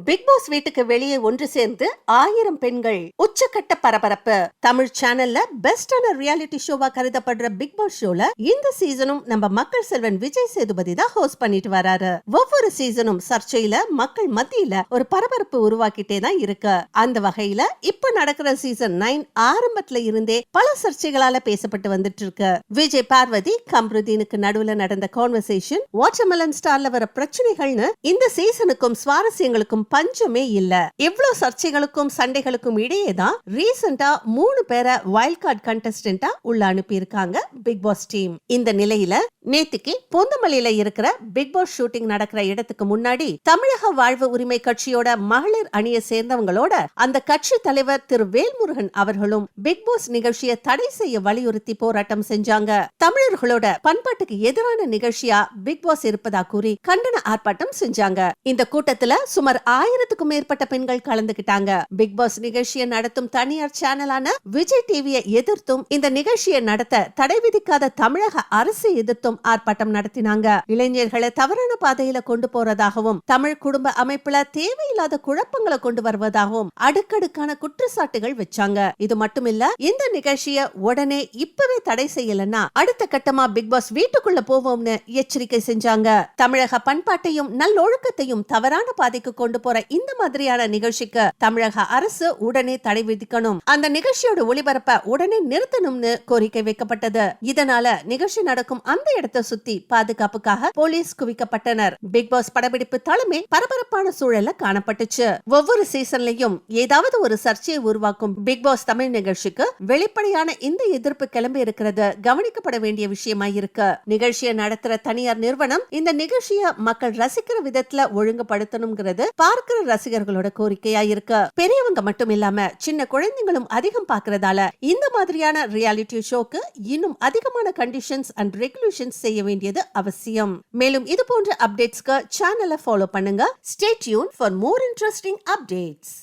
Big pass வீட்டுக்கு வெளியே ஒன்று சேர்ந்து 1000 பெண்கள் உச்சக்கட்ட பரபரப்பு. தமிழ் சேனல்ல பெஸ்டான ரியாலிட்டி ஷோவா கருதப்படுற பிக் பாஸ் ஷோல இந்த சீசனும் நம்ம மக்கள் செல்வன் விஜய் சேதுபதி தான் ஹோஸ்ட் பண்ணிட்டு வராரு. ஒவ்வொரு சீசனும் சர்ச்சையில மக்கள் மத்தியில ஒரு பரபரப்பு உருவாக்கிட்டே தான் இருக்கு. அந்த வகையில இப்ப நடக்கிற சீசன் 9 ஆரம்பத்துல இருந்தே பல சர்ச்சைகளால பேசப்பட்டு வந்துட்டு இருக்கு. விஜய் பார்வதி கம்ருதீனுக்கு நடுவுல நடந்த கான்வர்சேஷன், வாட்டர்மெலன் ஸ்டார்ல வர பிரச்சனைகள்னு இந்த சீசனுக்கும் சுவாரஸ்யங்களுக்கும் பஞ்சமே இல்ல. இவ்ளோ சர்ச்சைகளுக்கும் சண்டைகளுக்கும் இடையே தான் ரீசெண்டா 3 பேரை வைல்ட் கார்டு கண்டஸ்டன்டா உள்ள அனுப்பி இருக்காங்க பிக் பாஸ் டீம். இந்த நிலையில நேத்துக்கு பொந்தமல்லியில இருக்கிற பிக் பாஸ் ஷூட்டிங் நடக்கிற இடத்துக்கு முன்னாடி தமிழக வாழ்வு உரிமை கட்சியோட மகளிர் அணியை சேர்ந்தவங்களோட அந்த கட்சி தலைவர் திரு வேல்முருகன் அவர்களும் பிக் பாஸ் நிகழ்ச்சியை தடை செய்ய வலியுறுத்தி போராட்டம் செஞ்சாங்க. தமிழர்களோட பண்பாட்டுக்கு எதிரான நிகழ்ச்சியா பிக் பாஸ் இருப்பதா கூறி கண்டன ஆர்ப்பாட்டம் செஞ்சாங்க. இந்த கூட்டத்துல சுமார் 1000க்கும் மேற்பட்ட பெண்கள் கலந்துகிட்டாங்க. பிக் பாஸ் நிகழ்ச்சியை நடத்தும் தனியார் சேனலான விஜய் டிவியை எதிர்த்தும் இந்த நிகழ்ச்சியை நடத்த தடை விதிக்காத தமிழக அரசை எதிர்த்தும் ஆர்ப்பாட்டம் நடத்தினாங்க. இளைஞர்களை தவறான பாதையில கொண்டு போறதாகவும் தமிழ் குடும்ப அமைப்புல தேவையில்லாத குழப்பங்களை கொண்டு வருவதாகவும் அடுக்கடுக்கான குற்றச்சாட்டுகள் வச்சாங்க. இது மட்டுமில்ல, இந்த நிகழ்ச்சியை உடனே இப்பவே தடை செய்யலன்னா அடுத்த கட்டமா பிக் பாஸ் வீட்டுக்குள்ள போவோம்னு எச்சரிக்கை செஞ்சாங்க. தமிழக பண்பாட்டையும் நல்லொழுக்கத்தையும் தவறான பாதைக்கு கொண்டு போற இந்த மாதிரியான நிகழ்ச்சிக்கு தமிழக அரசு உடனே தடை விதிக்கணும், அந்த நிகழ்ச்சியோட ஒளிபரப்ப உடனே நிறுத்தணும்னு கோரிக்கை வைக்கப்பட்டது. இதனால நிகழ்ச்சி நடக்கும் அந்த இடத்தை சுத்தி பாதுகாப்புக்காக போலீஸ் குவிக்கப்பட்டனர். பிக் பாஸ் படப்பிடிப்பு தலைமை பரபரப்பான சூழல்ல காணப்பட்டுச்சு. ஒவ்வொரு சீசன்லயும் ஏதாவது ஒரு சர்ச்சையை உருவாக்கும் பிக் பாஸ் தமிழ் நிகழ்ச்சிக்கு வெளிப்படையான இந்த எதிர்ப்பு கிளம்பி இருக்கிறது கவனிக்கப்பட வேண்டிய விஷயமா இருக்கு. நிகழ்ச்சியை நடத்துற தனியார் நிறுவனம் இந்த நிகழ்ச்சியை மக்கள் ரசிக்கிற விதத்துல ஒழுங்குபடுத்தணும்ங்கிறது பார்க்கிற ரசிகர்களோட கோரிக்கையா இருக்கு. பெரியவங்க மட்டும் இல்லாம சின்ன குழந்தைகளும் அதிகம் பார்க்கறதால இந்த மாதிரியான ரியாலிட்டி ஷோக்கு இன்னும் அதிகமான கண்டிஷன்ஸ் அண்ட் ரெகுலேஷன்ஸ் செய்ய வேண்டியது அவசியம். மேலும் இது போன்ற அப்டேட்ஸ்க்கு சேனலை ஃபாலோ பண்ணுங்க. Stay tune for more interesting updates.